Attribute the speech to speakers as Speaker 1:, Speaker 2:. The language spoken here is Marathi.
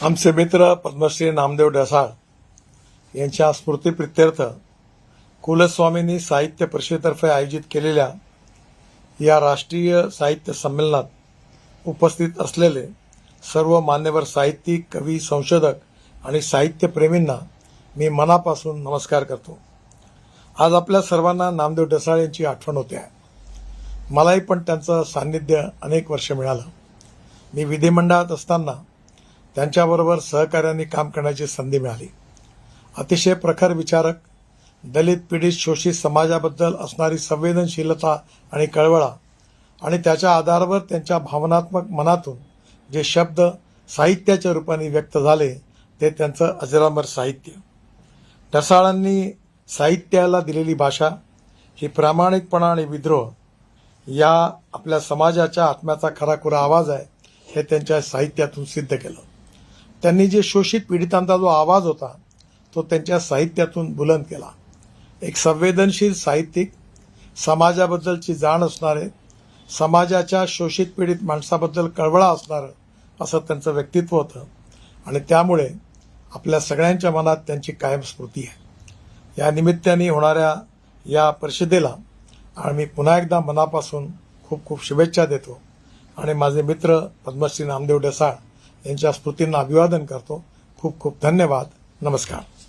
Speaker 1: आमचे मित्र पद्मश्री नामदेव ढसाळ यांच्या स्मृतीप्रित्यर्थ कुलस्वामिनी साहित्य परिषदेतर्फे आयोजित केलेल्या या राष्ट्रीय साहित्य संमेलनात उपस्थित असलेले सर्व मान्यवर साहित्यिक, कवी, संशोधक आणि साहित्यप्रेमींना मी मनापासून नमस्कार करतो। आज आपल्या सर्वांना नामदेव ढसाळ यांची आठवण होते आहे। मलाही पण त्यांचं सान्निध्य अनेक वर्ष मिळालं। मी विधिमंडळात असताना त्यांच्याबरोबर सहकार्याने काम करण्याची संधी मिळाली। अतिशय प्रखर विचारक, दलित, पीडित, शोषित समाजाबद्दल असणारी संवेदनशीलता आणि कळवळा आणि त्याच्या आधारावर त्यांच्या भावनात्मक मनातून जे शब्द साहित्याच्या रूपाने व्यक्त झाले ते त्यांचं अजरामर साहित्य। ढसाळांनी साहित्याला दिलेली भाषा ही प्रामाणिकपणा आणि विद्रोह या आपल्या समाजाच्या आत्म्याचा खराखुरा आवाज आहे हे त्यांच्या साहित्यातून सिद्ध केलं। त्यांनी जे शोषित पीडितांचा जो आवाज होता तो त्यांच्या साहित्यातून बुलंद केला। एक संवेदनशील साहित्यिक, समाजाबद्दलची जाण असणारे, समाजाच्या शोषित पीडित माणसाबद्दल कळवळा असणारं असं त्यांचं व्यक्तित्व होतं आणि त्यामुळे आपल्या सगळ्यांच्या मनात त्यांची कायम स्मृती आहे। या निमित्ताने होणाऱ्या या परिषदेला आम्ही पुन्हा एकदा मनापासून खूप खूप शुभेच्छा देतो आणि माझे मित्र पद्मश्री नामदेव ढसाळ यांच्या स्मृतींना अभिवादन करतो। खूप खूप धन्यवाद। नमस्कार।